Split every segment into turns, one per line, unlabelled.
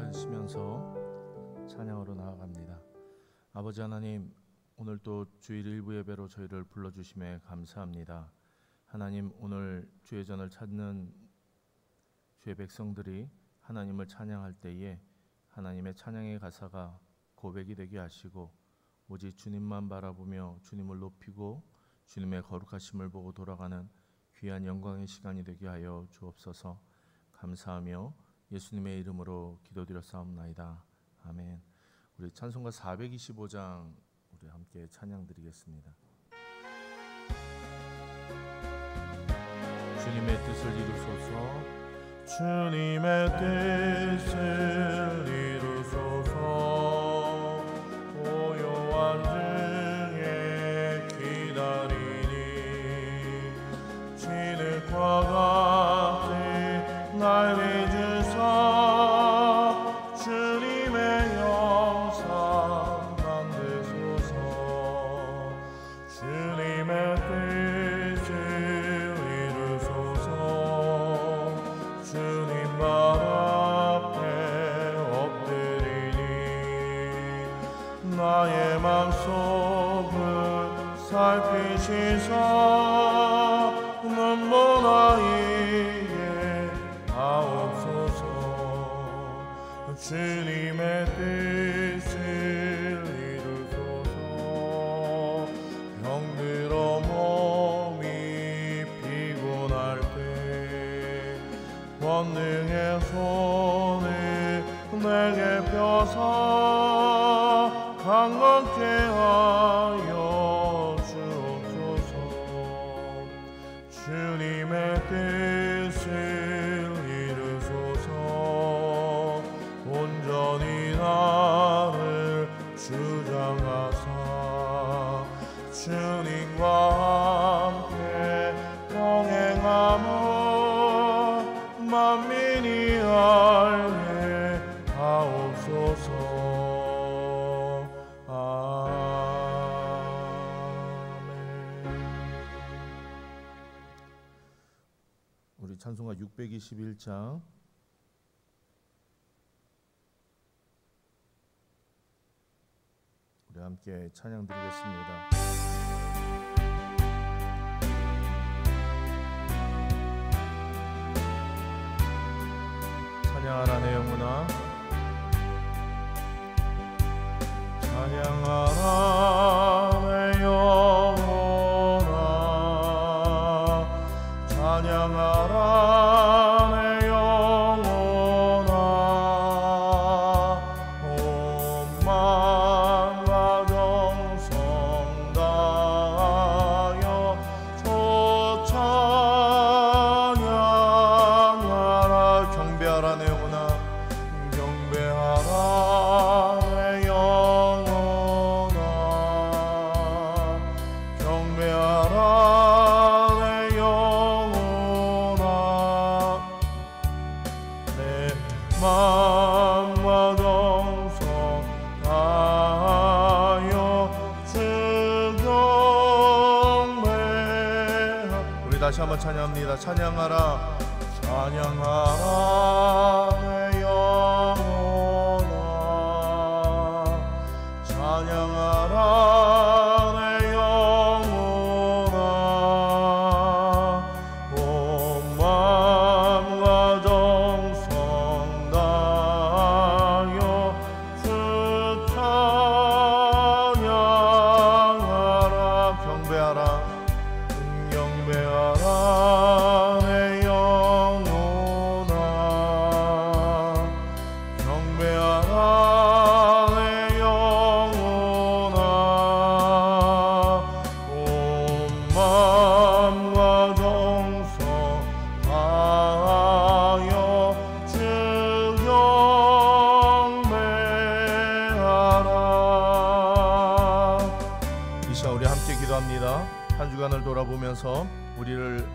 하시면서 찬양으로 나아갑니다. 아버지 하나님, 오늘 또 주일 일부 예배로 저희를 불러주심에 감사합니다. 하나님, 오늘 주의 전을 찾는 주의 백성들이 하나님을 찬양할 때에 하나님의 찬양의 가사가 고백이 되게 하시고 오직 주님만 바라보며 주님을 높이고 주님의 거룩하심을 보고 돌아가는 귀한 영광의 시간이 되게 하여 주옵소서. 감사하며 예수님의 이름으로 기도드렸사옵나이다. 아멘. 우리 찬송가 425장 우리 함께 찬양 드리겠습니다. 주님의 뜻을 이루소서. 주님의 뜻을 이루소서. 고요한 중에 기다리니 진흙과 같이 날 빚으사 주님의 영상 만드소서. 주님의 뜻을 이루소서. 주님 발 앞에 엎드리니 나의 맘속을 살피시사 눈먼 아이의 하옵소서. 주님의 뜻을 이루소서. 병들어 몸이 피곤할 때 권능의 손을 내게 펴사 강건케 하여 주옵소서. 주님의 뜻을 이루소서. 온전히 나를 주장하사 주님과 함께 동행함을 만민이 알게 하옵소서. 아멘. 우리 찬송가 621장 우리 함께 찬양 드리겠습니다. 찬양하라 내 영혼아. 찬양하라 내 영혼아. 찬양하라 내 영혼아. 온 마음과 정성 다하여 찬양하라. 경배하라 내 영혼아. 경배하라 내 영혼아. 경배하라 내 영혼아. 내 마음과 정성 다하여 주 경배하라. 우리 다시 한번 찬양합니다. 찬양하라. 찬양하라 내 영혼아. 찬양하라 내 영혼아. 온 마음과 정성 다하여 주 찬양하라. 경배하라. 경배하라 내 영혼아. 경배하라 내 영혼아. 온 마음과 정성 다하여 주 경배하라. 이 시간 우리 함께 기도합니다. 한 주간을 돌아보면서 우리를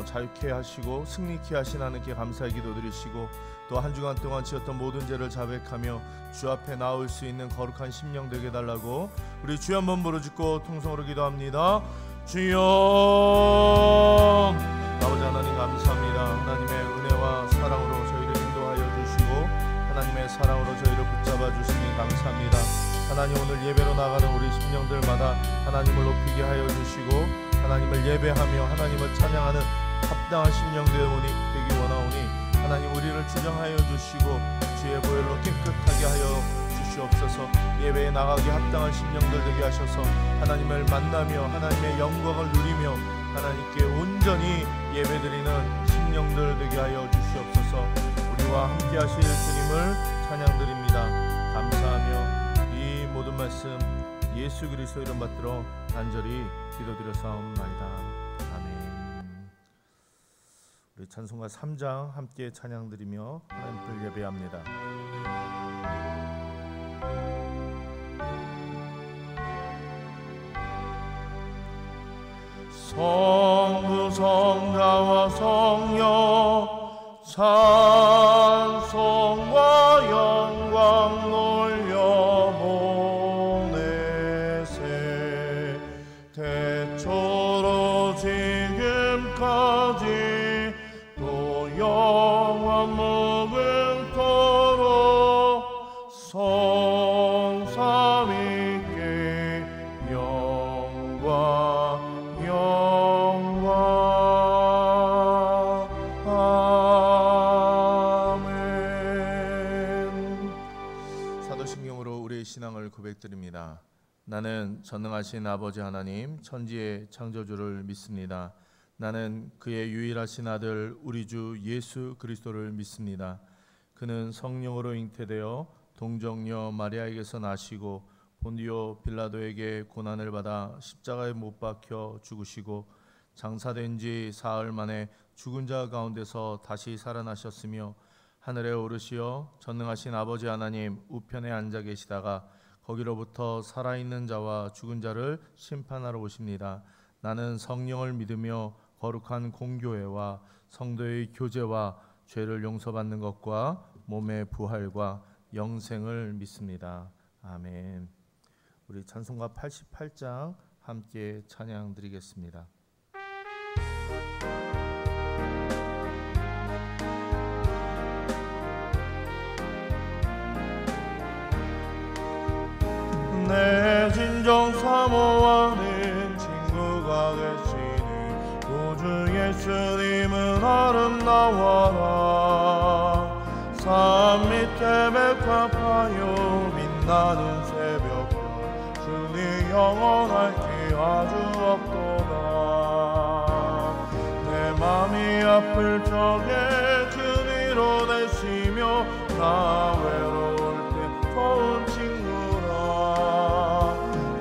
자유케 하시고 승리케 하신 하나님께 감사의 기도 드리시고 또 한 주간 동안 지었던 모든 죄를 자백하며 주 앞에 나올 수 있는 거룩한 심령 되게 달라고 우리 주여 한번 부르짖고 통성으로 기도합니다. 주여. 아버지 하나님 감사합니다. 하나님의 은혜와 사랑으로 저희를 인도하여 주시고 하나님의 감사합니다. 하나님, 오늘 예배로 나가는 우리 심령들마다 하나님을 높이게 하여 주시고 하나님을 예배하며 하나님을 찬양하는 합당한 심령되기 원하오니 하나님, 우리를 주장하여 주시고 주의 보혈로 깨끗하게 하여 주시옵소서. 예배에 나가기 합당한 심령들 되게 하셔서 하나님을 만나며 하나님의 영광을 누리며 하나님께 온전히 예배드리는 심령들 되게 하여 주시옵소서. 우리와 함께 하실 주님을 찬양드립니다. 감사하며 이 모든 말씀 예수 그리스도 이름 받들어 간절히 기도드렸사옵나이다. 아멘. 우리 찬송가 3장 함께 찬양드리며 하나님을 예배합니다. 성부 성자와 성령 찬송과 영광 돌려보내세. 태초로 지금까지 또 영원 무궁토록 성삼위께 영광 신앙을 고백드립니다. 나는 전능하신 아버지 하나님 천지의 창조주를 믿습니다. 나는 그의 유일하신 아들 우리 주 예수 그리스도를 믿습니다. 그는 성령으로 잉태되어 동정녀 마리아에게서 나시고 본디오 빌라도에게 고난을 받아 십자가에 못 박혀 죽으시고 장사된 지 사흘 만에 죽은 자 가운데서 다시 살아나셨으며 하늘에 오르시어 전능하신 아버지 하나님 우편에 앉아 계시다가 거기로부터 살아있는 자와 죽은 자를 심판하러 오십니다. 나는 성령을 믿으며 거룩한 공교회와 성도의 교제와 죄를 용서받는 것과 몸의 부활과 영생을 믿습니다. 아멘. 우리 찬송가 88장 함께 찬양 드리겠습니다. 내 진정 사모하는 친구가 되시는 구주 예수님은 아름다워라. 산 밑에 백합하여 빛나는 새벽별 주님 영원할지 아주 없도다. 내 맘이 아플 적에 그 위로 되시며 나 외로울 때 좋은 친구라.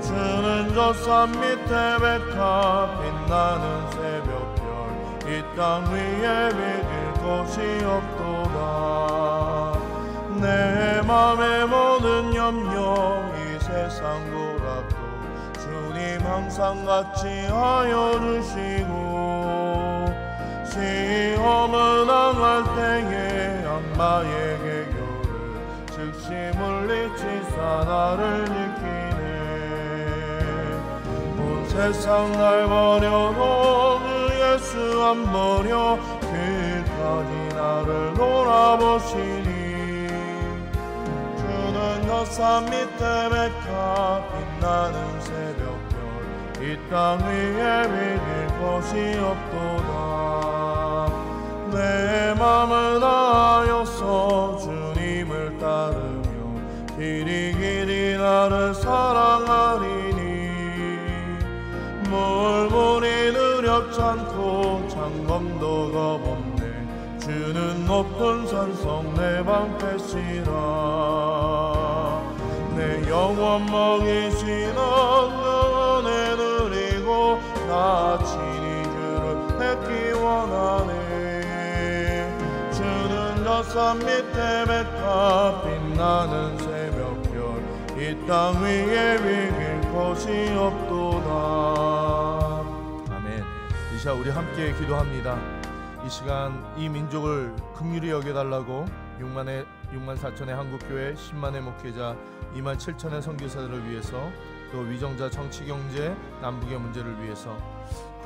주는 저 산 밑에 백합 빛나는 새벽별 이 땅 위에 비길 곳이 없도다. 내 맘의 모든 염려 이 세상 돌아도 주님 항상 같이 하여 주시고 시험은 당할 때에 악마의 계교를 즉시 물리치사 나를 지키네. 온 세상 날 버려도 주 예수 안 버려 끝까지 나를 돌아보시니. 저 산 밑에 백합 빛나는 새벽별 이 땅 위에 비길 곳이 없도다. 내 맘을 다하여서 주님을 따르며 길이 길이 나를 사랑하리니. 물물이 느렵지 않고 장검도 겁없네. 주는 높은 산성 내 방패시라. 내 영혼 먹이시는 은혜 누리고 나 친히 주를 뵙기 원하네. 주는 저 산 밑에 백합 빛나는 새벽별 이 땅 위에 비길 곳이 없도다. 아멘. 이 시간 우리 함께 기도합니다. 이 시간 이 민족을 긍휼히 여겨달라고 6만 4천의 한국교회 10만의 목회자 2만 7천의 선교사들을 위해서 또 위정자 정치경제 남북의 문제를 위해서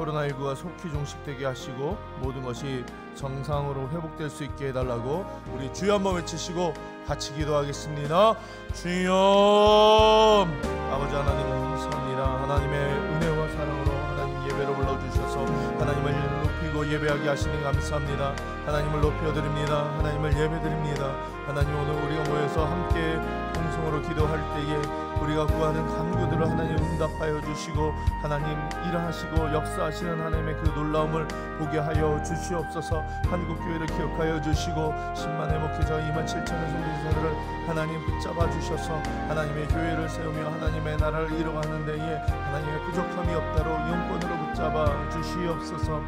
코로나19가 속히 종식되게 하시고 모든 것이 정상으로 회복될 수 있게 해달라고 우리 주여 한번 외치시고 같이 기도하겠습니다. 주여, 아버지 하나님 감사합니다. 하나님의 은혜와 사랑으로 하나님 예배로 불러주셔서 하나님을 높이고 예배하게 하시니 감사합니다. 하나님을 높여드립니다. 하나님을 예배드립니다. 하나님, 오늘 우리가 모여서 함께 통성으로 기도할 때에 우리가 구하는 간구들을 하나님 응답하여 주시고 하나님 일하시고 역사하시는 하나님의 그 놀라움을 보게 하여 주시옵소서. 한국교회를 기억하여 주시고 10만의 목회자 2만 7천의 선교사들을 하나님 붙잡아 주셔서 하나님의 교회를 세우며 하나님의 나라를 이뤄가는 데에 하나님의 부족함이 없다로 영권으로 붙잡아 주시옵소서.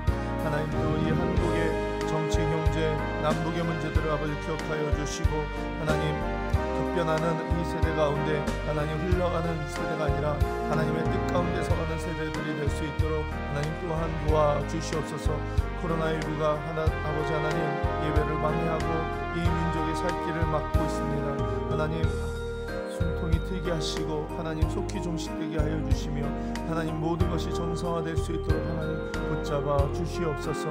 하나님, 또 이 한국의 정치, 경제, 남북의 문제들을 아버지 기억하여 주시고 하나님, 급변하는 이 세대 가운데 하나님 흘러가는 세대가 아니라 하나님의 뜻 가운데 서가는 세대들이 될 수 있도록 하나님 또한 도와주시옵소서. 코로나19가 아버지 하나님 예배를 방해하고 이 민족의 살 길을 막고 있습니다. 하나님, 숨통이 트게 하시고 하나님 속히 종식되게 하여 주시며 하나님 모든 것이 정상화될 수 있도록 하나님 붙잡아 주시옵소서.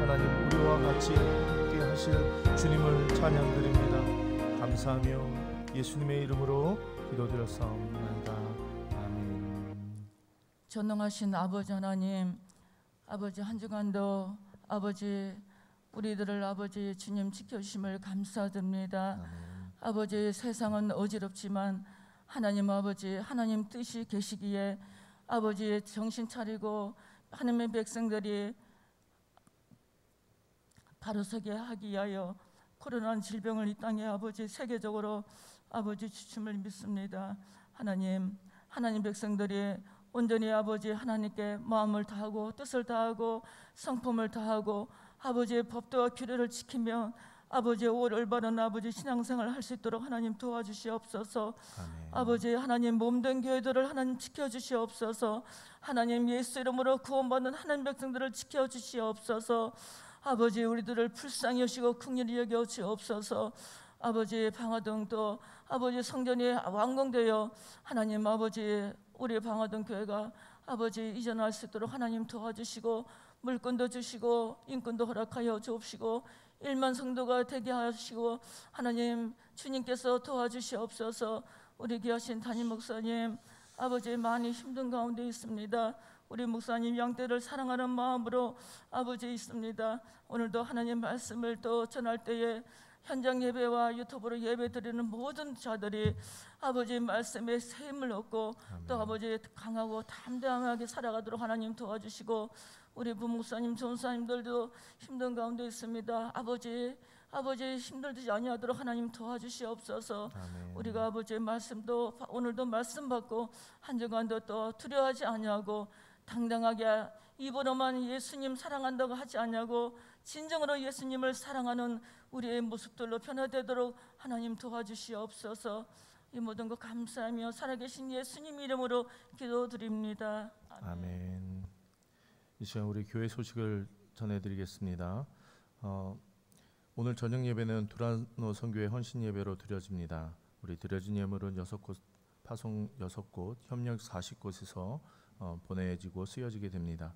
하나님, 우리와 같이 함께 하실 주님을 찬양드립니다. 감사하며 예수님의 이름으로 기도드렸사옵나이다. 아멘.
전능하신 아버지 하나님, 아버지 한 주간도 아버지 우리들을 아버지 주님 지켜주심을 감사드립니다.
아멘.
아버지, 세상은 어지럽지만 하나님 아버지 하나님 뜻이 계시기에 아버지 정신 차리고 하나님의 백성들이 바로 서게 하기 위하여 코로나 질병을 이 땅에 아버지 세계적으로 아버지 주심을 믿습니다. 하나님 백성들이 온전히 아버지 하나님께 마음을 다하고 뜻을 다하고 성품을 다하고 아버지의 법도와 규례를 지키며 아버지의 올바른 아버지 신앙생활을 할 수 있도록 하나님 도와주시옵소서.
아멘.
아버지 하나님 몸된 교회들을 하나님 지켜주시옵소서. 하나님 예수 이름으로 구원받는 하나님 백성들을 지켜주시옵소서. 아버지 우리들을 불쌍히 여시고 긍휼히 여겨 주옵소서. 아버지 방화동도 아버지 성전이 완공되어 하나님 아버지 우리 방화동 교회가 아버지 이전할 수 있도록 하나님 도와주시고 물건도 주시고 인권도 허락하여 주옵시고 1만 성도가 되게 하시고 하나님 주님께서 도와주시옵소서. 우리 귀하신 담임 목사님 아버지 많이 힘든 가운데 있습니다. 우리 목사님 양떼를 사랑하는 마음으로 아버지 있습니다. 오늘도 하나님 말씀을 또 전할 때에 현장 예배와 유튜브로 예배 드리는 모든 자들이 아버지 말씀에 새 힘을 얻고
아멘.
또 아버지 강하고 담대하게 살아가도록 하나님 도와주시고 우리 부목사님 전사님들도 힘든 가운데 있습니다. 아버지 힘들지 아니하도록 하나님 도와주시옵소서.
아멘.
우리가 아버지의 말씀도 오늘도 말씀 받고 한 주간도 또 두려워하지 아니하고 당당하게 입으로만 예수님 사랑한다고 하지 아니하고 진정으로 예수님을 사랑하는 우리의 모습들로 변화되도록 하나님 도와주시옵소서. 이 모든 것 감사하며 살아계신 예수님 이름으로 기도드립니다. 아멘.
아멘. 이 시간 우리 교회 소식을 전해드리겠습니다. 오늘 저녁 예배는 두란노 선교회 헌신 예배로 드려집니다. 우리 드려진 예물은 6곳, 파송 6곳, 협력 40곳에서 보내지고 쓰여지게 됩니다.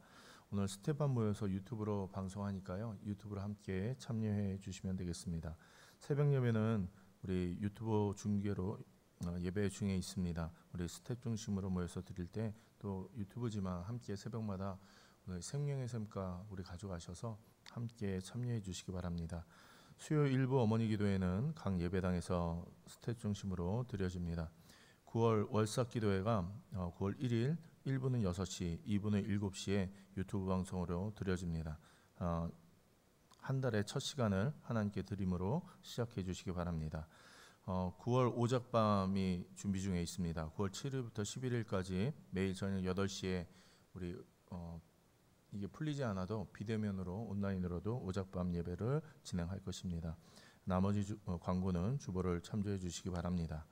오늘 스텝반 모여서 유튜브로 방송하니까요. 유튜브로 함께 참여해 주시면 되겠습니다. 새벽 예배는 우리 유튜브 중계로 예배 중에 있습니다. 우리 스텝 중심으로 모여서 드릴 때 또 유튜브지만 함께 새벽마다 오늘 생명의 샘가 우리 가져가셔서 함께 참여해 주시기 바랍니다. 수요 일부 어머니 기도회는 각 예배당에서 스텝 중심으로 드려집니다. 9월 월삭 기도회가 9월 1일 1부는 6시, 2부는 7시에 유튜브 방송으로 드려집니다. 한 달의 첫 시간을 하나님께 드림으로 시작해 주시기 바랍니다. 9월 오작밤이 준비 중에 있습니다. 9월 7일부터 11일까지 매일 저녁 8시에 우리 이게 풀리지 않아도 비대면으로 온라인으로도 오작밤 예배를 진행할 것입니다. 나머지 광고는 주보를 참조해 주시기 바랍니다.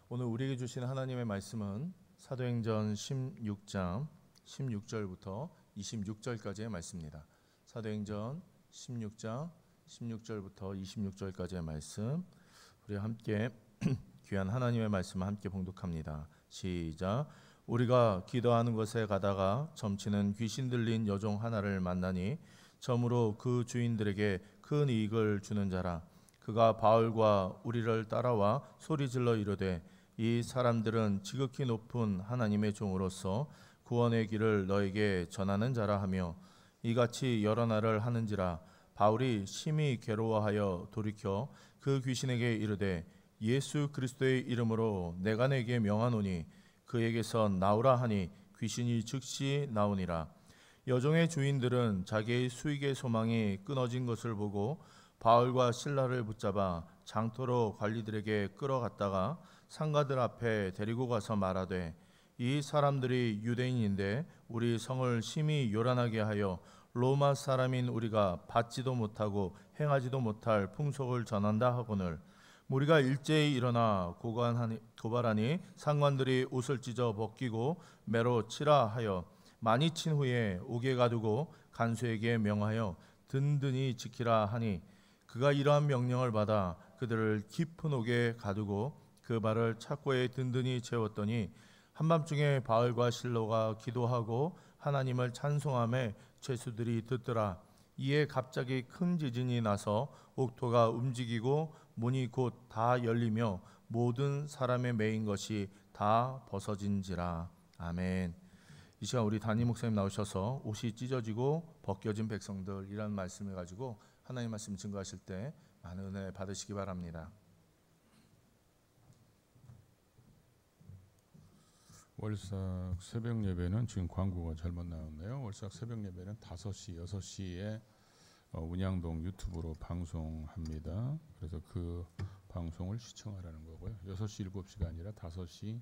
오늘 우리에게 주신 하나님의 말씀은 사도행전 16장 16절부터 26절까지의 말씀입니다. 사도행전 16장 16절부터 26절까지의 말씀, 우리 함께 귀한 하나님의 말씀을 함께 봉독합니다. 시작. 우리가 기도하는 곳에 가다가 점치는 귀신 들린 여종 하나를 만나니 점으로 그 주인들에게 큰 이익을 주는 자라. 그가 바울과 우리를 따라와 소리질러 이르되 이 사람들은 지극히 높은 하나님의 종으로서 구원의 길을 너에게 전하는 자라 하며 이같이 여러 날을 하는지라. 바울이 심히 괴로워하여 돌이켜 그 귀신에게 이르되 예수 그리스도의 이름으로 내가 내게 명하노니 그에게서 나오라 하니 귀신이 즉시 나오니라. 여종의 주인들은 자기의 수익의 소망이 끊어진 것을 보고 바울과 실라를 붙잡아 장터로 관리들에게 끌어갔다가 상가들 앞에 데리고 가서 말하되 이 사람들이 유대인인데 우리 성을 심히 요란하게 하여 로마 사람인 우리가 받지도 못하고 행하지도 못할 풍속을 전한다 하거늘 우리가 일제히 일어나 고발하니 상관들이 옷을 찢어 벗기고 매로 치라 하여 많이 친 후에 옥에 가두고 간수에게 명하여 든든히 지키라 하니 그가 이러한 명령을 받아 그들을 깊은 옥에 가두고 그 발을 착고에 든든히 채웠더니 한밤중에 바울과 실로가 기도하고 하나님을 찬송하며 죄수들이 듣더라. 이에 갑자기 큰 지진이 나서 옥토가 움직이고 문이 곧 다 열리며 모든 사람의 매인 것이 다 벗어진지라. 아멘. 이 시간 우리 담임 목사님 나오셔서 옷이 찢어지고 벗겨진 백성들이라는 말씀을 가지고 하나님 말씀 증거하실 때 많은 은혜 받으시기 바랍니다.
월삭 새벽 예배는 지금 광고가 잘못 나왔네요. 월삭 새벽 예배는 5시, 6시에 운양동 유튜브로 방송합니다. 그래서 그 방송을 시청하라는 거고요. 6시, 7시가 아니라 5시,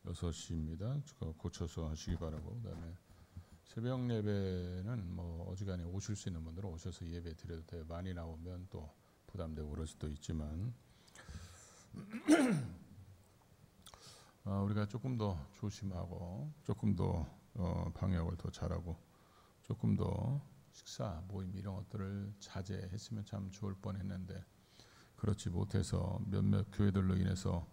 6시입니다. 고쳐서 하시기 바라고. 그다음에 새벽 예배는 뭐 어지간히 오실 수 있는 분들은 오셔서 예배 드려도 돼요. 많이 나오면 또 부담되고 그럴 수도 있지만 우리가 조금 더 조심하고 조금 더 방역을 더 잘하고 조금 더 식사 모임 이런 것들을 자제했으면 참 좋을 뻔했는데 그렇지 못해서 몇몇 교회들로 인해서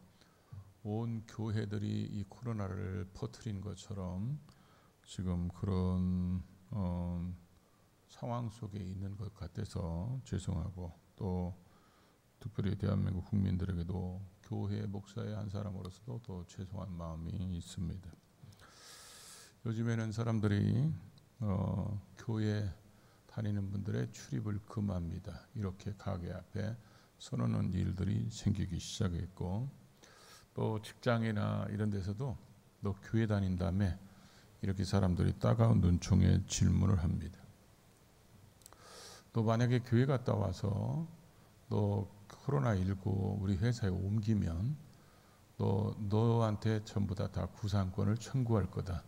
온 교회들이 이 코로나를 퍼뜨린 것처럼 지금 그런 상황 속에 있는 것 같아서 죄송하고 또 특별히 대한민국 국민들에게도 교회 목사의 한 사람으로서도 더 죄송한 마음이 있습니다. 요즘에는 사람들이 교회 다니는 분들의 출입을 금합니다. 이렇게 가게 앞에 서놓는 일들이 생기기 시작했고 또 직장이나 이런 데서도 너 교회 다닌다며 이렇게 사람들이 따가운 눈총에 질문을 합니다. 또 만약에 교회 갔다 와서 너 코로나19 우리 회사에 옮기면 너한테 전부 다 구상권을 청구할 거다.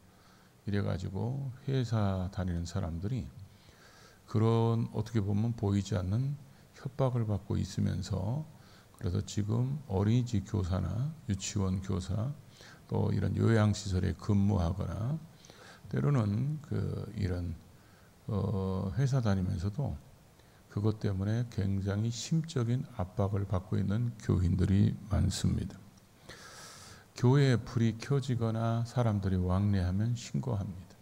이래가지고 회사 다니는 사람들이 그런 어떻게 보면 보이지 않는 협박을 받고 있으면서 그래서 지금 어린이집 교사나 유치원 교사 또 이런 요양시설에 근무하거나 때로는 이런 회사 다니면서도 그것 때문에 굉장히 심적인 압박을 받고 있는 교인들이 많습니다. 교회에 불이 켜지거나 사람들이 왕래하면 신고합니다.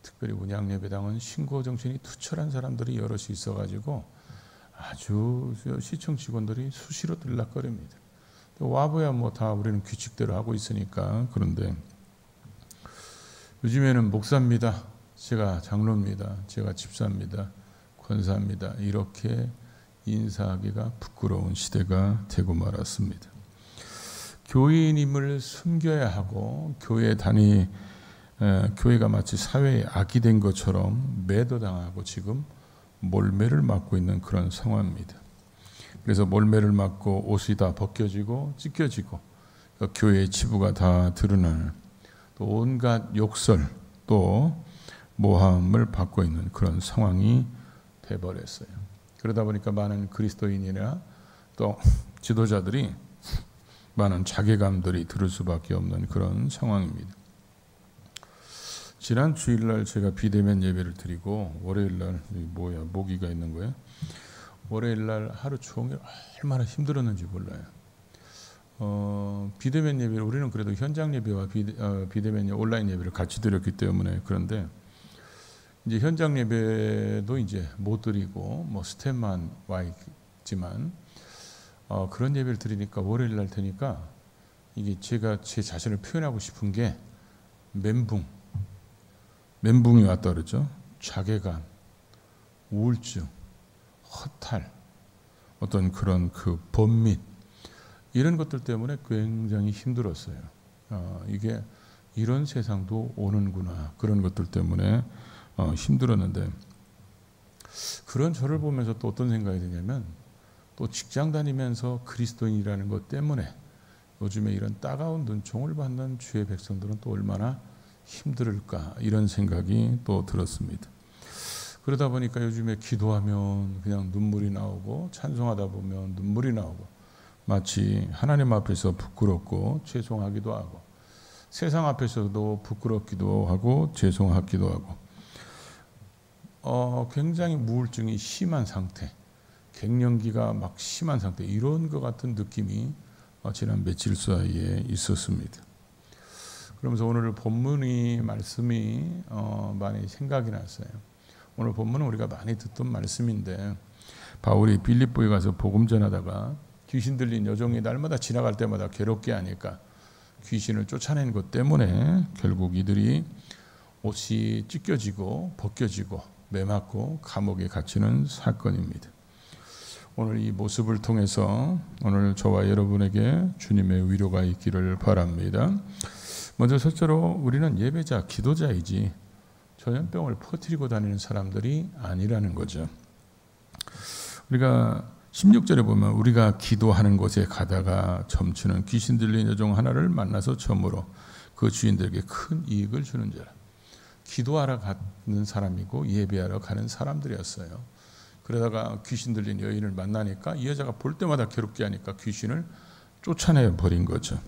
특별히 운양예배당은 신고 정신이 투철한 사람들이 여럿이 있어가지고 아주 시청 직원들이 수시로 들락거립니다. 와봐야 뭐 다 우리는 규칙대로 하고 있으니까. 그런데 요즘에는 목사입니다. 제가 장로입니다. 제가 집사입니다. 권사입니다. 이렇게 인사하기가 부끄러운 시대가 되고 말았습니다. 교인임을 숨겨야 하고 교회가 마치 사회의 악이 된 것처럼 매도당하고 지금 몰매를 맞고 있는 그런 상황입니다. 그래서 몰매를 맞고 옷이 다 벗겨지고 찢겨지고 교회의 치부가 다 드러나는 또 온갖 욕설 또 모함을 받고 있는 그런 상황이 돼버렸어요. 그러다 보니까 많은 그리스도인이나 또 지도자들이 많은 자괴감들이 들을 수밖에 없는 그런 상황입니다. 지난 주일날 제가 비대면 예배를 드리고 월요일날 모기가 있는 거예요. 월요일날 하루 종일 얼마나 힘들었는지 몰라요. 비대면 예배를 우리는 그래도 현장 예배와 비대면 온라인 예배를 같이 드렸기 때문에 그런데 이제 현장 예배도 이제 못 드리고 뭐 스텝만 와 있지만 그런 예배를 드리니까 월요일 날 되니까 이게 제가 제 자신을 표현하고 싶은 게 멘붕이 왔다 그러죠. 자괴감, 우울증, 허탈, 어떤 그런 그 번밋 이런 것들 때문에 굉장히 힘들었어요. 이게 이런 세상도 오는구나 그런 것들 때문에 힘들었는데 그런 저를 보면서 또 어떤 생각이 드냐면 또 직장 다니면서 그리스도인이라는 것 때문에 요즘에 이런 따가운 눈총을 받는 주의 백성들은 또 얼마나 힘들을까 이런 생각이 또 들었습니다. 그러다 보니까 요즘에 기도하면 그냥 눈물이 나오고 찬송하다 보면 눈물이 나오고 마치 하나님 앞에서 부끄럽고 죄송하기도 하고 세상 앞에서도 부끄럽기도 하고 죄송하기도 하고 굉장히 우울증이 심한 상태, 갱년기가 막 심한 상태 이런 것 같은 느낌이 지난 며칠 사이에 있었습니다. 그러면서 오늘 본문이 말씀이 많이 생각이 났어요. 오늘 본문은 우리가 많이 듣던 말씀인데 바울이 빌립보에 가서 복음 전하다가 귀신 들린 여종이 날마다 지나갈 때마다 괴롭게 하니까 귀신을 쫓아낸 것 때문에 결국 이들이 옷이 찢겨지고 벗겨지고 매맞고 감옥에 갇히는 사건입니다. 오늘 이 모습을 통해서 오늘 저와 여러분에게 주님의 위로가 있기를 바랍니다. 먼저 첫째로 우리는 예배자, 기도자이지 전염병을 퍼뜨리고 다니는 사람들이 아니라는 거죠. 우리가 16절에 보면 우리가 기도하는 곳에 가다가 점치는 귀신 들린 여종 하나를 만나서 점으로 그 주인들에게 큰 이익을 주는 자라. 기도하러 가는 사람이고 예배하러 가는 사람들이었어요. 그러다가 귀신 들린 여인을 만나니까 이 여자가 볼 때마다 괴롭게 하니까 귀신을 쫓아내 버린 거죠.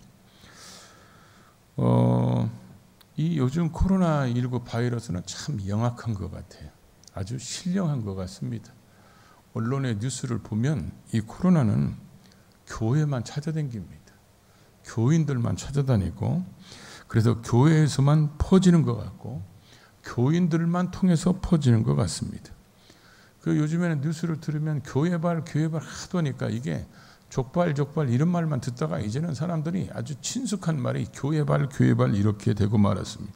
이 요즘 코로나19 바이러스는 참 영악한 것 같아요. 아주 신령한 것 같습니다. 언론의 뉴스를 보면 이 코로나는 교회만 찾아다닙니다. 교인들만 찾아다니고 그래서 교회에서만 퍼지는 것 같고 교인들만 통해서 퍼지는 것 같습니다. 그 요즘에는 뉴스를 들으면 교회발 하도 하니까 이게 족발 이런 말만 듣다가 이제는 사람들이 아주 친숙한 말이 교회발 이렇게 되고 말았습니다.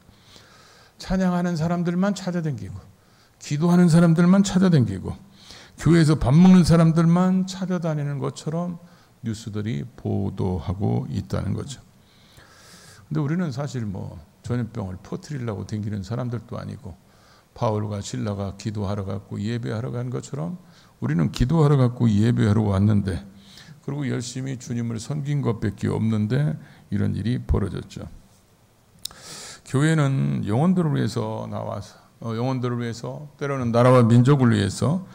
찬양하는 사람들만 찾아다니고 기도하는 사람들만 찾아다니고 교회에서 밥 먹는 사람들만 찾아다니는 것처럼 뉴스들이 보도하고 있다는 거죠. 근데 우리는 사실 뭐 전염병을 퍼뜨리려고 다니는 사람들도 아니고 바울과 실라가 기도하러 갔고 예배하러 간 것처럼 우리는 기도하러 갔고 예배하러 왔는데 그리고 열심히 주님을 섬긴 것밖에 없는데 이런 일이 벌어졌죠. 교회는 영혼들을 위해서 나와서 영혼들을 위해서 때로는 나라와 민족을 위해서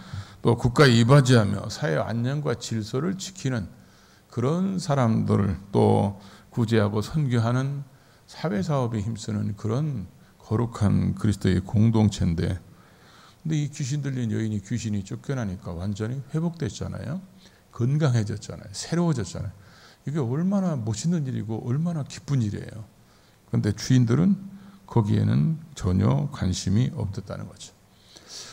또 국가에 이바지하며 사회 안녕과 질서를 지키는 그런 사람들을 또 구제하고 선교하는 사회사업에 힘쓰는 그런 거룩한 그리스도의 공동체인데 근데 이 귀신 들린 여인이 귀신이 쫓겨나니까 완전히 회복됐잖아요. 건강해졌잖아요. 새로워졌잖아요. 이게 얼마나 멋있는 일이고 얼마나 기쁜 일이에요. 그런데 주인들은 거기에는 전혀 관심이 없었다는 거죠.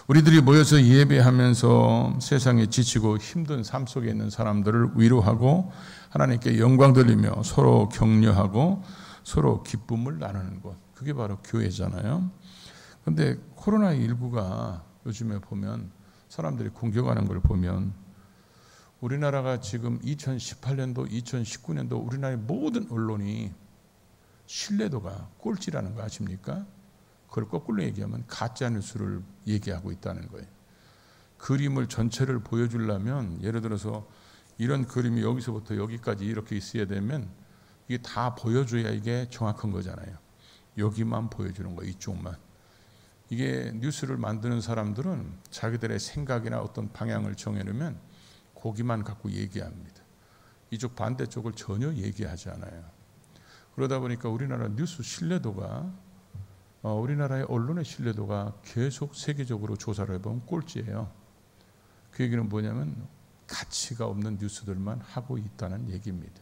우리들이 모여서 예배하면서 세상에 지치고 힘든 삶 속에 있는 사람들을 위로하고 하나님께 영광 돌리며 서로 격려하고 서로 기쁨을 나누는 것. 그게 바로 교회잖아요. 그런데 코로나19가 요즘에 보면 사람들이 공격하는 걸 보면 우리나라가 지금 2018년도, 2019년도 우리나라의 모든 언론이 신뢰도가 꼴찌라는 거 아십니까? 그걸 거꾸로 얘기하면 가짜뉴스를 얘기하고 있다는 거예요. 그림을 전체를 보여주려면 예를 들어서 이런 그림이 여기서부터 여기까지 이렇게 있어야 되면 이게 다 보여줘야 이게 정확한 거잖아요. 여기만 보여주는 거예요. 이쪽만. 이게 뉴스를 만드는 사람들은 자기들의 생각이나 어떤 방향을 정해놓으면 거기만 갖고 얘기합니다. 이쪽 반대쪽을 전혀 얘기하지 않아요. 그러다 보니까 우리나라 뉴스 신뢰도가 우리나라의 언론의 신뢰도가 계속 세계적으로 조사를 해보면 꼴찌예요. 그 얘기는 뭐냐면 가치가 없는 뉴스들만 하고 있다는 얘기입니다.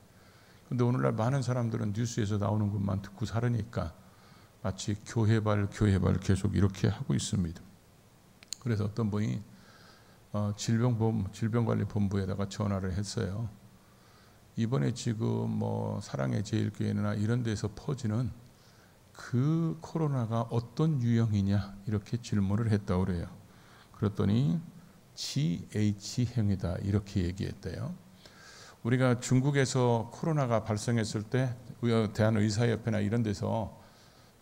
근데 오늘날 많은 사람들은 뉴스에서 나오는 것만 듣고 살으니까 마치 교회발 계속 이렇게 하고 있습니다. 그래서 어떤 분이 질병관리본부에다가 전화를 했어요. 이번에 지금 사랑의 제일교회나 이런 데서 퍼지는 그 코로나가 어떤 유형이냐 이렇게 질문을 했다고 그래요. 그랬더니 GH형이다 이렇게 얘기했대요. 우리가 중국에서 코로나가 발생했을 때 대한의사협회나 이런 데서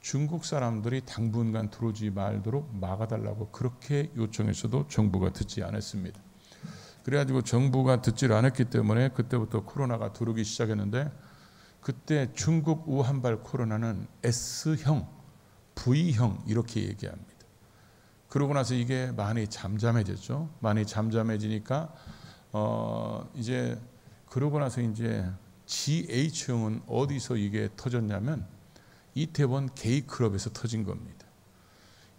중국 사람들이 당분간 들어오지 말도록 막아달라고 그렇게 요청했어도 정부가 듣지 않았습니다. 그래가지고 정부가 듣지를 않았기 때문에 그때부터 코로나가 들어오기 시작했는데, 그때 중국 우한발 코로나는 S형, V형 이렇게 얘기합니다. 그러고 나서 이게 많이 잠잠해졌죠. 많이 잠잠해지니까 이제 그러고 나서 이제 GH형은 어디서 이게 터졌냐면 이태원 게이클럽에서 터진 겁니다.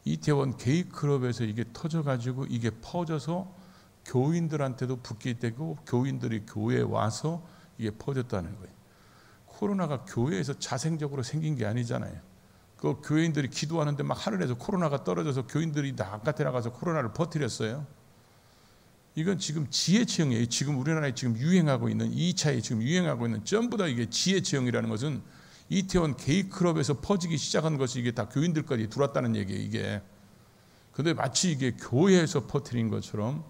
이태원 게이클럽에서 이게 터져가지고 이게 퍼져서 교인들한테도 붙게 되고 교인들이 교회에 와서 이게 퍼졌다는 거예요. 코로나가 교회에서 자생적으로 생긴 게 아니잖아요. 그 교인들이 기도하는데 막 하늘에서 코로나가 떨어져서 교인들이 바깥에 나가서 코로나를 퍼뜨렸어요. 이건 지금 지혜체형이에요. 지금 우리나라에 지금 유행하고 있는 2차에 지금 유행하고 있는 전부 다 이게 지혜체형이라는 것은 이태원 게이클럽에서 퍼지기 시작한 것이 이게 다 교인들까지 들어왔다는 얘기예요. 이게. 근데 마치 이게 교회에서 퍼뜨린 것처럼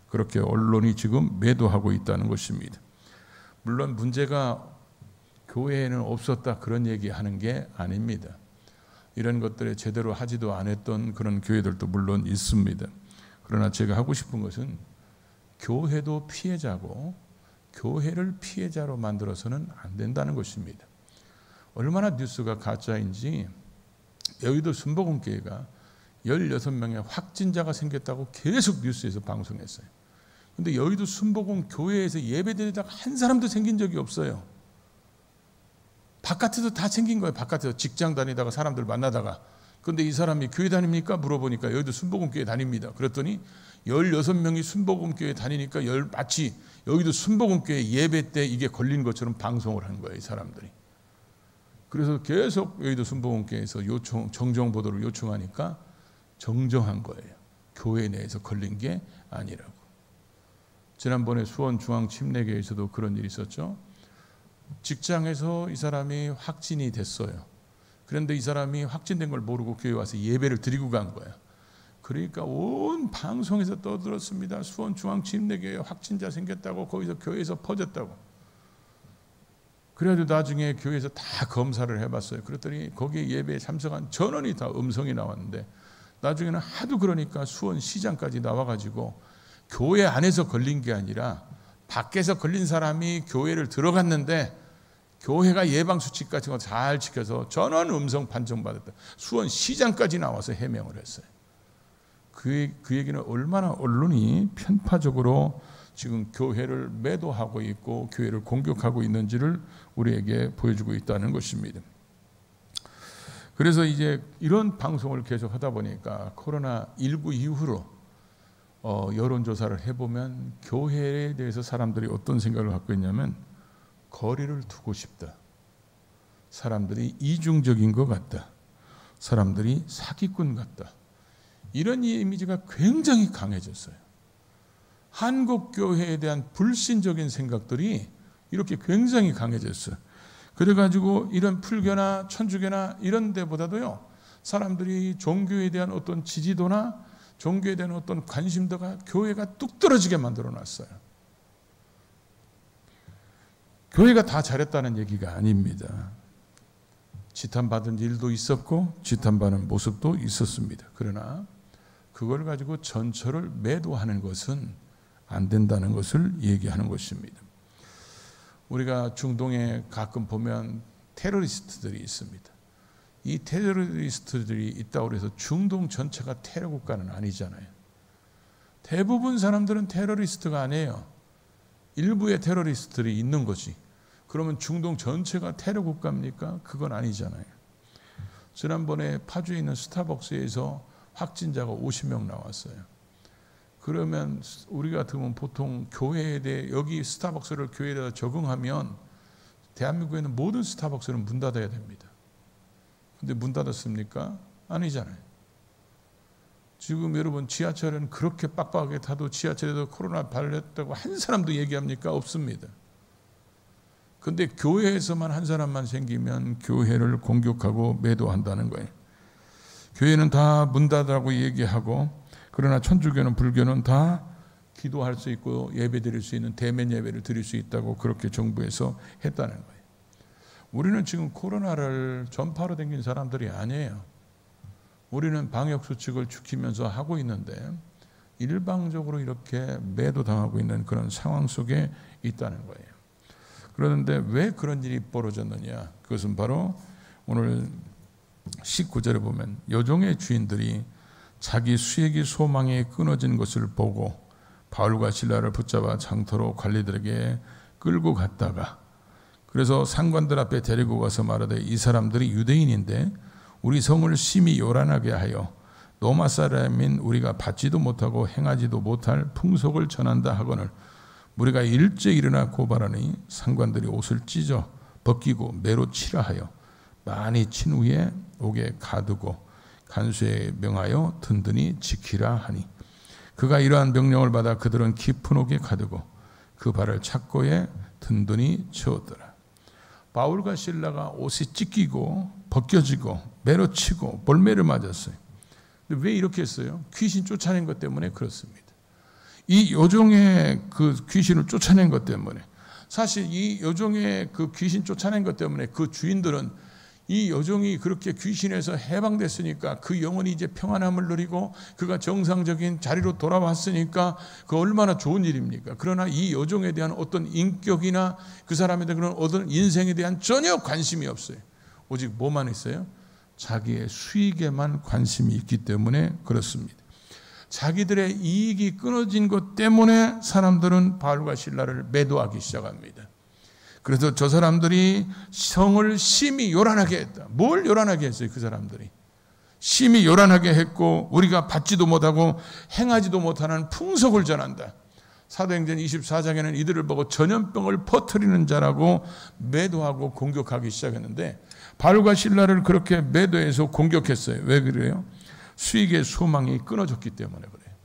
그렇게 언론이 지금 매도하고 있다는 것입니다. 물론 문제가 교회에는 없었다 그런 얘기하는 게 아닙니다. 이런 것들에 제대로 하지도 않았던 그런 교회들도 물론 있습니다. 그러나 제가 하고 싶은 것은 교회도 피해자고 교회를 피해자로 만들어서는 안 된다는 것입니다. 얼마나 뉴스가 가짜인지 여의도 순복음교회가 16명의 확진자가 생겼다고 계속 뉴스에서 방송했어요. 근데 여의도 순복음 교회에서 예배드리다가 한 사람도 생긴 적이 없어요. 바깥에도 다 생긴 거예요. 바깥에서 직장 다니다가 사람들 만나다가. 근데 이 사람이 교회 다닙니까? 물어보니까 여의도 순복음교회 다닙니다. 그랬더니 16명이 순복음교회 다니니까 마치 여의도 순복음교회 예배 때 이게 걸린 것처럼 방송을 한 거예요. 이 사람들이. 그래서 계속 여의도 순복음교회에서 정정보도를 요청하니까 정정한 거예요. 교회 내에서 걸린 게 아니라고. 지난번에 수원중앙침례교회에서도 그런 일이 있었죠. 직장에서 이 사람이 확진이 됐어요. 그런데 이 사람이 확진된 걸 모르고 교회 와서 예배를 드리고 간 거예요. 그러니까 온 방송에서 떠들었습니다. 수원중앙침례교회 확진자 생겼다고, 거기서 교회에서 퍼졌다고. 그래가지고 나중에 교회에서 다 검사를 해봤어요. 그랬더니 거기에 예배에 참석한 전원이 다 음성이 나왔는데, 나중에는 하도 그러니까 수원시장까지 나와가지고 교회 안에서 걸린 게 아니라 밖에서 걸린 사람이 교회를 들어갔는데 교회가 예방수칙 같은 거 잘 지켜서 전원 음성 판정받았다. 수원시장까지 나와서 해명을 했어요. 그 얘기는 얼마나 언론이 편파적으로 지금 교회를 매도하고 있고 교회를 공격하고 있는지를 우리에게 보여주고 있다는 것입니다. 그래서 이제 이런 방송을 계속 하다 보니까 코로나19 이후로 여론조사를 해보면 교회에 대해서 사람들이 어떤 생각을 갖고 있냐면 거리를 두고 싶다. 사람들이 이중적인 것 같다. 사람들이 사기꾼 같다. 이런 이미지가 굉장히 강해졌어요. 한국교회에 대한 불신적인 생각들이 이렇게 굉장히 강해졌어요. 그래가지고 이런 풀교나 천주교나 이런 데보다도요, 사람들이 종교에 대한 어떤 지지도나 종교에 대한 어떤 관심도가 교회가 뚝 떨어지게 만들어 놨어요. 교회가 다 잘했다는 얘기가 아닙니다. 지탄받은 일도 있었고 지탄받는 모습도 있었습니다. 그러나 그걸 가지고 전철을 매도하는 것은 안 된다는 것을 얘기하는 것입니다. 우리가 중동에 가끔 보면 테러리스트들이 있습니다. 이 테러리스트들이 있다고 해서 중동 전체가 테러 국가는 아니잖아요. 대부분 사람들은 테러리스트가 아니에요. 일부의 테러리스트들이 있는 거지. 그러면 중동 전체가 테러 국가입니까? 그건 아니잖아요. 지난번에 파주에 있는 스타벅스에서 확진자가 50명 나왔어요. 그러면 우리 같으면 보통 교회에 대해 여기 스타벅스를 교회에다 적응하면 대한민국에는 모든 스타벅스는 문 닫아야 됩니다. 근데 문 닫았습니까? 아니잖아요. 지금 여러분 지하철은 그렇게 빡빡하게 타도 지하철에도 코로나 발렸다고 한 사람도 얘기합니까? 없습니다. 근데 교회에서만 한 사람만 생기면 교회를 공격하고 매도한다는 거예요. 교회는 다 문 닫으라고 얘기하고, 그러나 천주교는 불교는 다 기도할 수 있고 예배 드릴 수 있는 대면 예배를 드릴 수 있다고 그렇게 정부에서 했다는 거예요. 우리는 지금 코로나를 전파로 댕긴 사람들이 아니에요. 우리는 방역 수칙을 지키면서 하고 있는데 일방적으로 이렇게 매도당하고 있는 그런 상황 속에 있다는 거예요. 그런데 왜 그런 일이 벌어졌느냐? 그것은 바로 오늘 19절에 보면 여종의 주인들이 자기 수익이 소망이 끊어진 것을 보고 바울과 실라를 붙잡아 장터로 관리들에게 끌고 갔다가, 그래서 상관들 앞에 데리고 가서 말하되 이 사람들이 유대인인데 우리 성을 심히 요란하게 하여 로마 사람인 우리가 받지도 못하고 행하지도 못할 풍속을 전한다 하거늘 우리가 일제 일어나 고발하니 상관들이 옷을 찢어 벗기고 매로 치라 하여 많이 친 후에 옥에 가두고 간수에 명하여 든든히 지키라 하니, 그가 이러한 명령을 받아 그들은 깊은 옥에 가두고 그 발을 착고에 든든히 채웠더라. 바울과 실라가 옷이 찢기고 벗겨지고 매로 치고 볼매를 맞았어요. 근데 왜 이렇게 했어요? 귀신 쫓아낸 것 때문에 그렇습니다. 이 여종의 그 귀신을 쫓아낸 것 때문에, 사실 이 여종의 그 귀신 쫓아낸 것 때문에 그 주인들은 이 여종이 그렇게 귀신에서 해방됐으니까 그 영혼이 이제 평안함을 누리고 그가 정상적인 자리로 돌아왔으니까 그 얼마나 좋은 일입니까? 그러나 이 여종에 대한 어떤 인격이나 그 사람에 대한 그런 어떤 인생에 대한 전혀 관심이 없어요. 오직 뭐만 있어요? 자기의 수익에만 관심이 있기 때문에 그렇습니다. 자기들의 이익이 끊어진 것 때문에 사람들은 바울과 실라를 매도하기 시작합니다. 그래서 저 사람들이 성을 심히 요란하게 했다. 뭘 요란하게 했어요? 그 사람들이 심히 요란하게 했고 우리가 받지도 못하고 행하지도 못하는 풍속을 전한다. 사도행전 24장에는 이들을 보고 전염병을 퍼뜨리는 자라고 매도하고 공격하기 시작했는데, 바울과 실라를 그렇게 매도해서 공격했어요. 왜 그래요? 수익의 소망이 끊어졌기 때문에 그래요.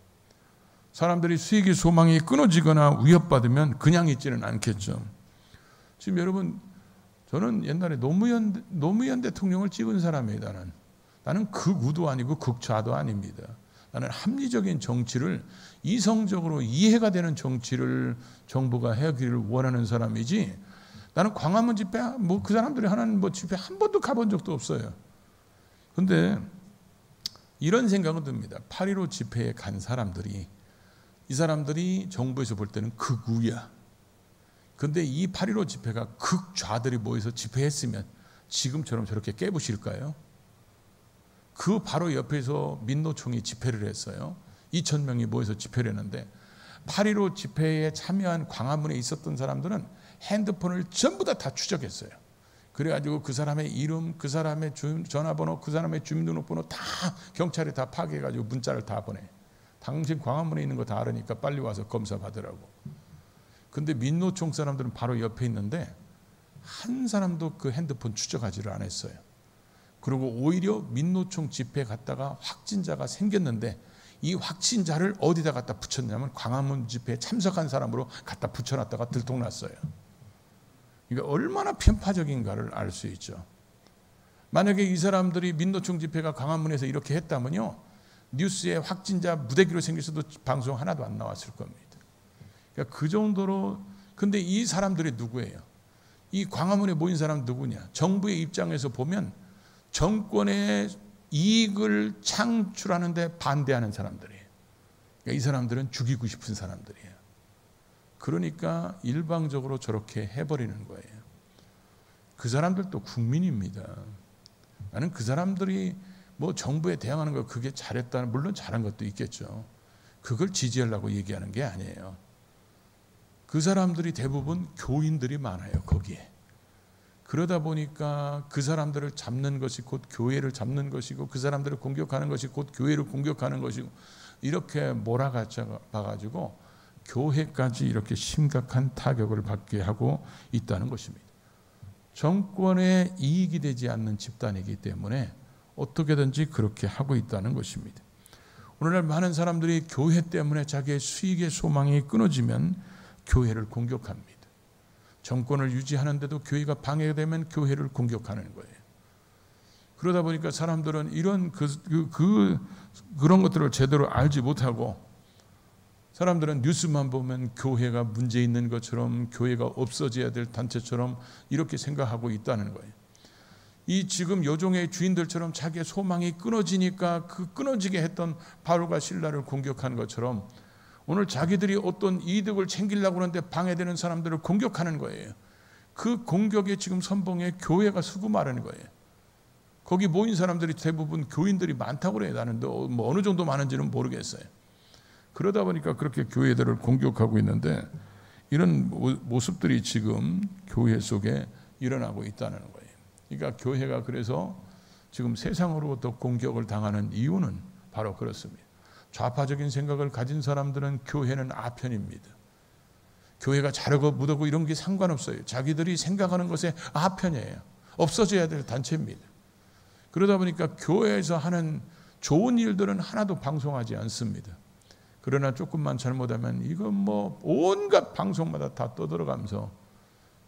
사람들이 수익의 소망이 끊어지거나 위협받으면 그냥 있지는 않겠죠. 지금 여러분, 저는 옛날에 노무현 대통령을 찍은 사람이에요. 나는 극우도 아니고 극좌도 아닙니다. 나는 합리적인 정치를, 이성적으로 이해가 되는 정치를 정부가 하기를 원하는 사람이지, 나는 광화문 집회, 그 사람들이 하는 집회 한 번도 가본 적도 없어요. 그런데 이런 생각은 듭니다. 8.15 집회에 간 사람들이, 이 사람들이 정부에서 볼 때는 극우야. 그런데 이 8.15 집회가 극좌들이 모여서 집회했으면 지금처럼 저렇게 깨부실까요? 그 바로 옆에서 민노총이 집회를 했어요. 2,000명이 모여서 집회를 했는데 8.15 집회에 참여한 광화문에 있었던 사람들은 핸드폰을 전부 다 추적했어요. 그래가지고 그 사람의 이름, 그 사람의 전화번호, 그 사람의 주민등록번호 다 경찰에 다 파악해가지고 문자를 다 보내. 당신 광화문에 있는 거 다 알으니까 빨리 와서 검사 받으라고. 근데 민노총 사람들은 바로 옆에 있는데 한 사람도 그 핸드폰 추적하지를 않았어요. 그리고 오히려 민노총 집회 갔다가 확진자가 생겼는데 이 확진자를 어디다 갖다 붙였냐면 광화문 집회에 참석한 사람으로 갖다 붙여놨다가 들통났어요. 그러니까 얼마나 편파적인가를 알 수 있죠. 만약에 이 사람들이 민노총 집회가 광화문에서 이렇게 했다면요, 뉴스에 확진자 무대기로 생겼어도 방송 하나도 안 나왔을 겁니다. 그러니까 그 정도로. 근데 이 사람들이 누구예요? 이 광화문에 모인 사람 누구냐? 정부의 입장에서 보면 정권의 이익을 창출하는데 반대하는 사람들이에요. 그러니까 이 사람들은 죽이고 싶은 사람들이에요. 그러니까 일방적으로 저렇게 해버리는 거예요. 그 사람들도 국민입니다. 나는 그 사람들이 정부에 대항하는 거 그게 잘했다는, 물론 잘한 것도 있겠죠. 그걸 지지하려고 얘기하는 게 아니에요. 그 사람들이 대부분 교인들이 많아요, 거기에. 그러다 보니까 그 사람들을 잡는 것이 곧 교회를 잡는 것이고, 그 사람들을 공격하는 것이 곧 교회를 공격하는 것이고, 이렇게 몰아가지고 교회까지 이렇게 심각한 타격을 받게 하고 있다는 것입니다. 정권에 이익이 되지 않는 집단이기 때문에 어떻게든지 그렇게 하고 있다는 것입니다. 오늘날 많은 사람들이 교회 때문에 자기의 수익의 소망이 끊어지면 교회를 공격합니다. 정권을 유지하는데도 교회가 방해되면 교회를 공격하는 거예요. 그러다 보니까 사람들은 이런 그런 것들을 제대로 알지 못하고, 사람들은 뉴스만 보면 교회가 문제 있는 것처럼, 교회가 없어져야 될 단체처럼 이렇게 생각하고 있다는 거예요. 이 지금 요종의 주인들처럼 자기의 소망이 끊어지니까 그 끊어지게 했던 바울과 실라를 공격한 것처럼, 오늘 자기들이 어떤 이득을 챙기려고 하는데 방해되는 사람들을 공격하는 거예요. 그 공격에 지금 선봉에 교회가 서고 말하는 거예요. 거기 모인 사람들이 대부분 교인들이 많다고 그래요. 나는 뭐 어느 정도 많은지는 모르겠어요. 그러다 보니까 그렇게 교회들을 공격하고 있는데, 이런 모습들이 지금 교회 속에 일어나고 있다는 거예요. 그러니까 교회가 그래서 지금 세상으로부터 공격을 당하는 이유는 바로 그렇습니다. 좌파적인 생각을 가진 사람들은 교회는 아편입니다. 교회가 자르고 묻고 이런 게 상관없어요. 자기들이 생각하는 것에 아편이에요. 없어져야 될 단체입니다. 그러다 보니까 교회에서 하는 좋은 일들은 하나도 방송하지 않습니다. 그러나 조금만 잘못하면 이건 뭐 온갖 방송마다 다 떠들어가면서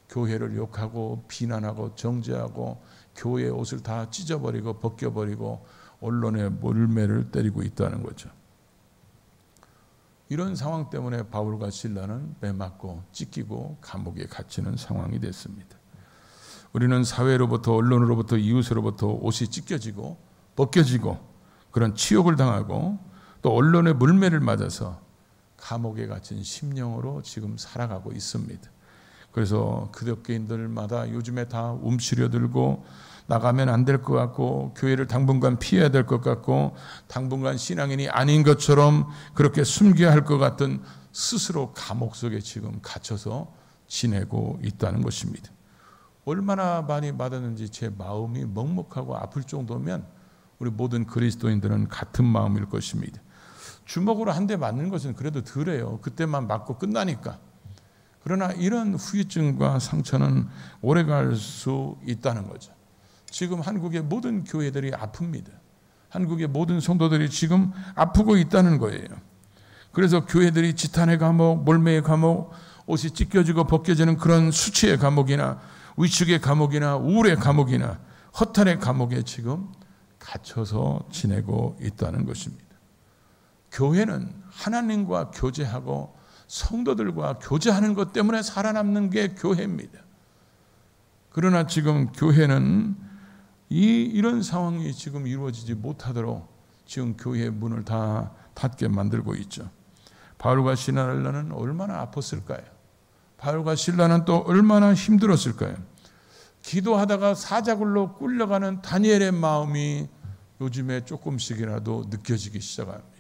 교회를 욕하고 비난하고 정죄하고 교회의 옷을 다 찢어버리고 벗겨버리고 언론의 몰매를 때리고 있다는 거죠. 이런 상황 때문에 바울과 실라는 매맞고 찢기고 감옥에 갇히는 상황이 됐습니다. 우리는 사회로부터, 언론으로부터, 이웃으로부터 옷이 찢겨지고 벗겨지고 그런 치욕을 당하고 또 언론의 물매를 맞아서 감옥에 갇힌 심령으로 지금 살아가고 있습니다. 그래서 기독교인들마다 요즘에 다 움츠려들고 나가면 안 될 것 같고, 교회를 당분간 피해야 될 것 같고, 당분간 신앙인이 아닌 것처럼 그렇게 숨겨야 할 것 같은 스스로 감옥 속에 지금 갇혀서 지내고 있다는 것입니다. 얼마나 많이 받았는지 제 마음이 먹먹하고 아플 정도면 우리 모든 그리스도인들은 같은 마음일 것입니다. 주먹으로 한 대 맞는 것은 그래도 덜해요. 그때만 맞고 끝나니까. 그러나 이런 후유증과 상처는 오래갈 수 있다는 거죠. 지금 한국의 모든 교회들이 아픕니다. 한국의 모든 성도들이 지금 아프고 있다는 거예요. 그래서 교회들이 지탄의 감옥, 몰매의 감옥, 옷이 찢겨지고 벗겨지는 그런 수치의 감옥이나 위축의 감옥이나 우울의 감옥이나 허탈의 감옥에 지금 갇혀서 지내고 있다는 것입니다. 교회는 하나님과 교제하고 성도들과 교제하는 것 때문에 살아남는 게 교회입니다. 그러나 지금 교회는 이런 상황이 지금 이루어지지 못하도록 지금 교회의 문을 다 닫게 만들고 있죠. 바울과 실라는 얼마나 아팠을까요? 바울과 실라는 또 얼마나 힘들었을까요? 기도하다가 사자굴로 꿀려가는 다니엘의 마음이 요즘에 조금씩이라도 느껴지기 시작합니다.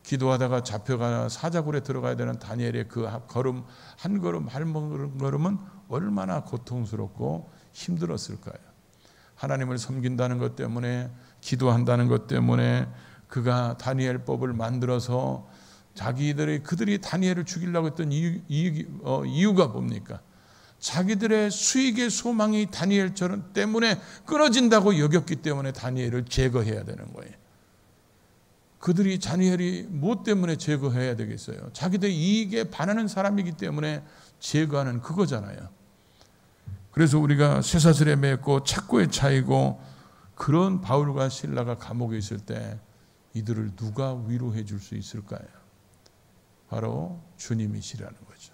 기도하다가 잡혀가 사자굴에 들어가야 되는 다니엘의 그 걸음 한 걸음 한 걸음은 얼마나 고통스럽고 힘들었을까요? 하나님을 섬긴다는 것 때문에, 기도한다는 것 때문에 그가 다니엘법을 만들어서 그들이 다니엘을 죽이려고 했던 이유가 뭡니까? 자기들의 수익의 소망이 다니엘 때문에 끊어진다고 여겼기 때문에 다니엘을 제거해야 되는 거예요. 그들이 다니엘이 무엇 때문에 제거해야 되겠어요? 자기들 이익에 반하는 사람이기 때문에 제거하는 그거잖아요. 그래서 우리가 쇠사슬에 매고 착고에 차이고 그런 바울과 실라가 감옥에 있을 때 이들을 누가 위로해 줄 수 있을까요? 바로 주님이시라는 거죠.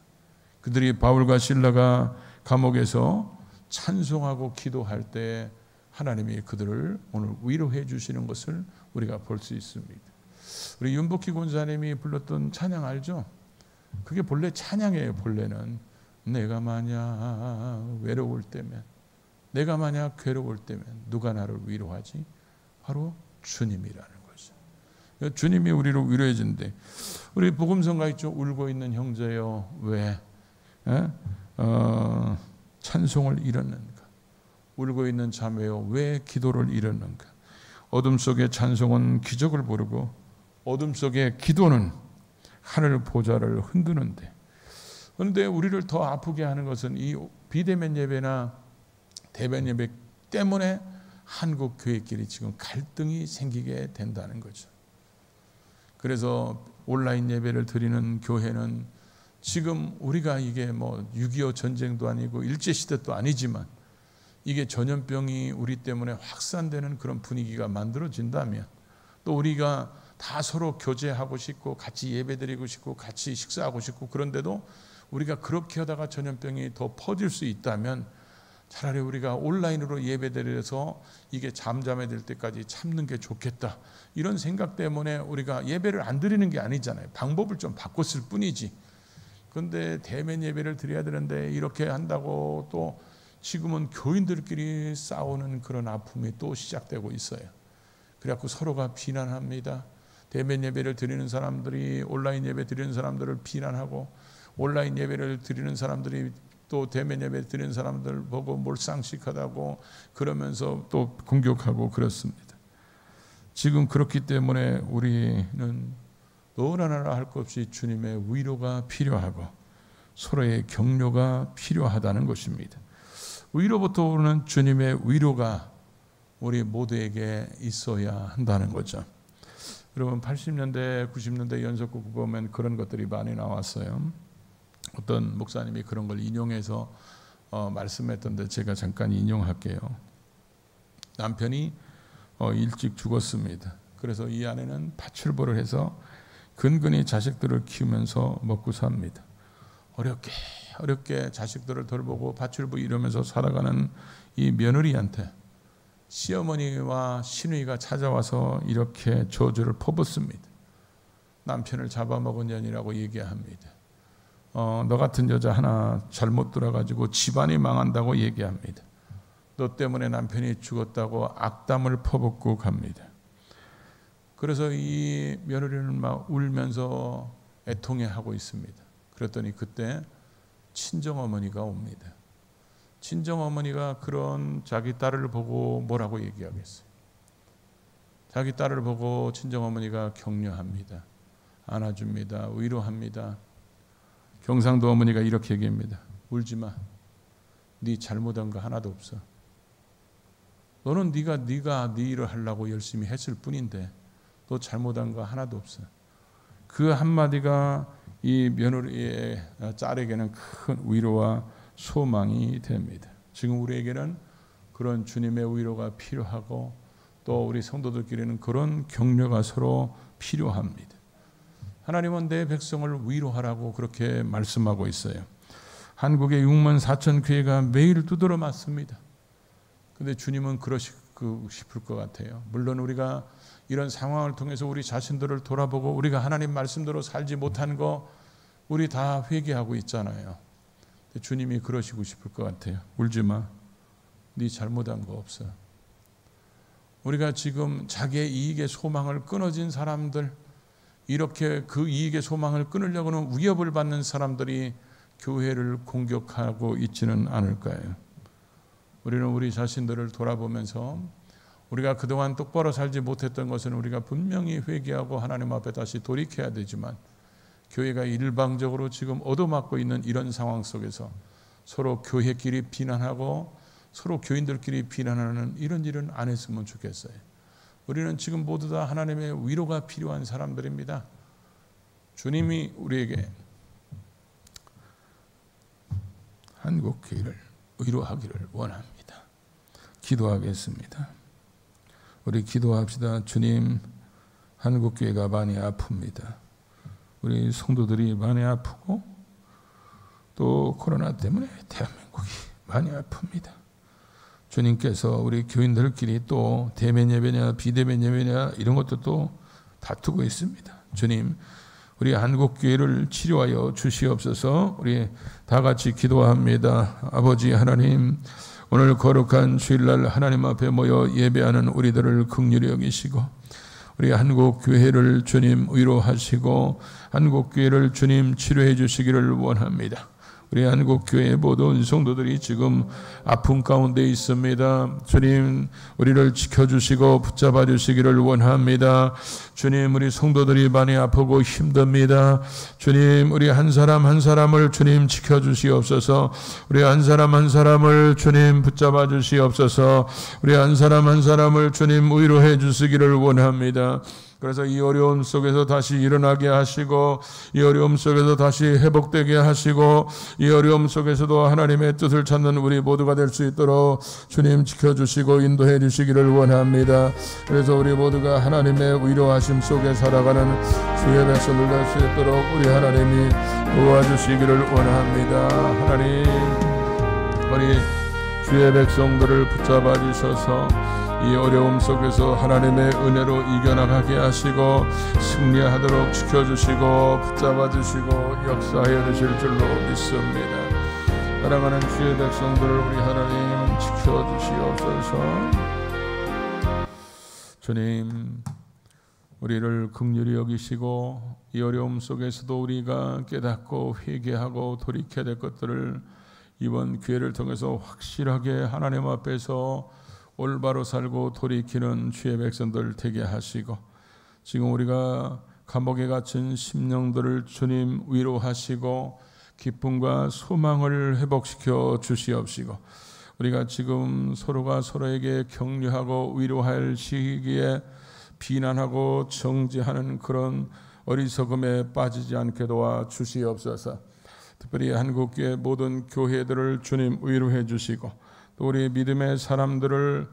그들이 바울과 실라가 감옥에서 찬송하고 기도할 때 하나님이 그들을 오늘 위로해 주시는 것을 우리가 볼 수 있습니다. 우리 윤복희 권사님이 불렀던 찬양 알죠? 그게 본래 찬양이에요. 본래는 내가 만약 외로울 때면, 내가 만약 괴로울 때면 누가 나를 위로하지? 바로 주님이라는 거죠. 주님이 우리를 위로해 준대. 우리 복음성가 있죠? 울고 있는 형제여 왜 찬송을 잃었는가? 울고 있는 자매여 왜 기도를 잃었는가? 어둠 속의 찬송은 기적을 부르고 어둠 속의 기도는 하늘 보좌를 흔드는데, 그런데 우리를 더 아프게 하는 것은 이 비대면 예배나 대면 예배 때문에 한국 교회끼리 지금 갈등이 생기게 된다는 거죠. 그래서 온라인 예배를 드리는 교회는 지금 우리가 이게 뭐 6.25 전쟁도 아니고 일제시대도 아니지만 이게 전염병이 우리 때문에 확산되는 그런 분위기가 만들어진다면, 또 우리가 다 서로 교제하고 싶고 같이 예배드리고 싶고 같이 식사하고 싶고, 그런데도 우리가 그렇게 하다가 전염병이 더 퍼질 수 있다면 차라리 우리가 온라인으로 예배드려서 이게 잠잠해질 때까지 참는 게 좋겠다, 이런 생각 때문에 우리가 예배를 안 드리는 게 아니잖아요. 방법을 좀 바꿨을 뿐이지. 그런데 대면 예배를 드려야 되는데 이렇게 한다고 또 지금은 교인들끼리 싸우는 그런 아픔이 또 시작되고 있어요. 그래갖고 서로가 비난합니다. 대면 예배를 드리는 사람들이 온라인 예배 드리는 사람들을 비난하고, 온라인 예배를 드리는 사람들이 또 대면 예배 드리는 사람들 보고 몰상식하다고 그러면서 또 공격하고 그렇습니다. 지금 그렇기 때문에 우리는 너나 나나 할 것 없이 주님의 위로가 필요하고 서로의 격려가 필요하다는 것입니다. 위로부터 오는 주님의 위로가 우리 모두에게 있어야 한다는 거죠. 여러분 80년대 90년대 연속곡 보면 그런 것들이 많이 나왔어요. 어떤 목사님이 그런 걸 인용해서 말씀했던데 제가 잠깐 인용할게요. 남편이 일찍 죽었습니다. 그래서 이 아내는 파출부를 해서 근근히 자식들을 키우면서 먹고 삽니다. 어렵게 자식들을 돌보고 파출부 이러면서 살아가는 이 며느리한테 시어머니와 시누이가 찾아와서 이렇게 저주를 퍼붓습니다. 남편을 잡아먹은 년이라고 얘기합니다. 너 같은 여자 하나 잘못 들어가지고 집안이 망한다고 얘기합니다. 너 때문에 남편이 죽었다고 악담을 퍼붓고 갑니다. 그래서 이 며느리는 막 울면서 애통해하고 있습니다. 그랬더니 그때 친정어머니가 옵니다. 친정어머니가 그런 자기 딸을 보고 뭐라고 얘기하겠어요? 자기 딸을 보고 친정어머니가 격려합니다. 안아줍니다. 위로합니다. 경상도 어머니가 이렇게 얘기합니다. 울지 마. 네 잘못한 거 하나도 없어. 너는 네가 네 일을 하려고 열심히 했을 뿐인데 너 잘못한 거 하나도 없어. 그 한마디가 이 며느리의 딸에게는 큰 위로와 소망이 됩니다. 지금 우리에게는 그런 주님의 위로가 필요하고 또 우리 성도들끼리는 그런 격려가 서로 필요합니다. 하나님은 내 백성을 위로하라고 그렇게 말씀하고 있어요. 한국의 6만 4천 교회가 매일 두드러 맞습니다. 그런데 주님은 그러시고 싶을 것 같아요. 물론 우리가 이런 상황을 통해서 우리 자신들을 돌아보고 우리가 하나님 말씀대로 살지 못한 거 우리 다 회개하고 있잖아요. 주님이 그러시고 싶을 것 같아요. 울지 마. 네 잘못한 거 없어. 우리가 지금 자기의 이익의 소망을 끊어진 사람들, 이렇게 그 이익의 소망을 끊으려고는 위협을 받는 사람들이 교회를 공격하고 있지는 않을까요? 우리는 우리 자신들을 돌아보면서 우리가 그동안 똑바로 살지 못했던 것은 우리가 분명히 회개하고 하나님 앞에 다시 돌이켜야 되지만, 교회가 일방적으로 지금 얻어맞고 있는 이런 상황 속에서 서로 교회끼리 비난하고 서로 교인들끼리 비난하는 이런 일은 안 했으면 좋겠어요. 우리는 지금 모두 다 하나님의 위로가 필요한 사람들입니다. 주님이 우리에게 한국 교회를 위로하기를 원합니다. 기도하겠습니다. 우리 기도합시다. 주님, 한국 교회가 많이 아픕니다. 우리 성도들이 많이 아프고 또 코로나 때문에 대한민국이 많이 아픕니다. 주님께서 우리 교인들끼리 또 대면 예배냐 비대면 예배냐 이런 것도 또 다투고 있습니다. 주님, 우리 한국 교회를 치료하여 주시옵소서. 우리 다 같이 기도합니다. 아버지 하나님, 오늘 거룩한 주일날 하나님 앞에 모여 예배하는 우리들을 긍휼히 여기시고 우리 한국 교회를 주님 위로하시고 한국 교회를 주님 치료해 주시기를 원합니다. 우리 한국교회 모든 성도들이 지금 아픔 가운데 있습니다. 주님, 우리를 지켜주시고 붙잡아 주시기를 원합니다. 주님, 우리 성도들이 많이 아프고 힘듭니다. 주님, 우리 한 사람 한 사람을 주님 지켜주시옵소서. 우리 한 사람 한 사람을 주님 붙잡아 주시옵소서. 우리 한 사람 한 사람을 주님 위로해 주시기를 원합니다. 그래서 이 어려움 속에서 다시 일어나게 하시고, 이 어려움 속에서 다시 회복되게 하시고, 이 어려움 속에서도 하나님의 뜻을 찾는 우리 모두가 될 수 있도록 주님 지켜주시고 인도해 주시기를 원합니다. 그래서 우리 모두가 하나님의 위로하심 속에 살아가는 주의 백성들 될 수 있도록 우리 하나님이 도와주시기를 원합니다. 하나님, 우리 주의 백성들을 붙잡아 주셔서 이 어려움 속에서 하나님의 은혜로 이겨나가게 하시고 승리하도록 지켜주시고 붙잡아 주시고 역사하여 주실 줄로 믿습니다. 사랑하는 주의 백성들을 우리 하나님 지켜주시옵소서. 주님, 우리를 긍휼히 여기시고 이 어려움 속에서도 우리가 깨닫고 회개하고 돌이켜야 될 것들을 이번 기회를 통해서 확실하게 하나님 앞에서 올바로 살고 돌이키는 주의 백성들 되게 하시고, 지금 우리가 감옥에 갇힌 심령들을 주님 위로하시고 기쁨과 소망을 회복시켜 주시옵시고, 우리가 지금 서로가 서로에게 격려하고 위로할 시기에 비난하고 정죄하는 그런 어리석음에 빠지지 않게 도와 주시옵소서. 특별히 한국의 모든 교회들을 주님 위로해 주시고, 또 우리 믿음의 사람들을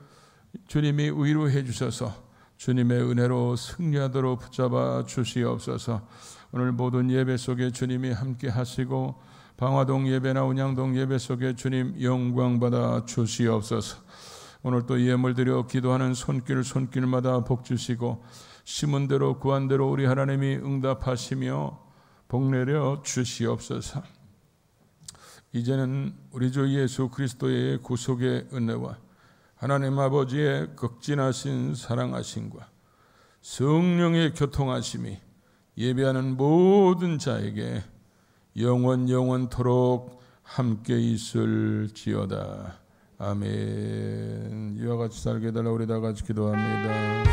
주님이 위로해 주셔서 주님의 은혜로 승리하도록 붙잡아 주시옵소서. 오늘 모든 예배 속에 주님이 함께 하시고 방화동 예배나 운양동 예배 속에 주님 영광 받아 주시옵소서. 오늘 또 예물 드려 기도하는 손길마다 복 주시고 심은 대로 구한 대로 우리 하나님이 응답하시며 복 내려 주시옵소서. 이제는 우리 주 예수 그리스도의 구속의 은혜와 하나님 아버지의 극진하신 사랑하심과 성령의 교통하심이 예배하는 모든 자에게 영원토록 함께 있을지어다. 아멘. 이와 같이 살게 해달라 우리 다 같이 기도합니다.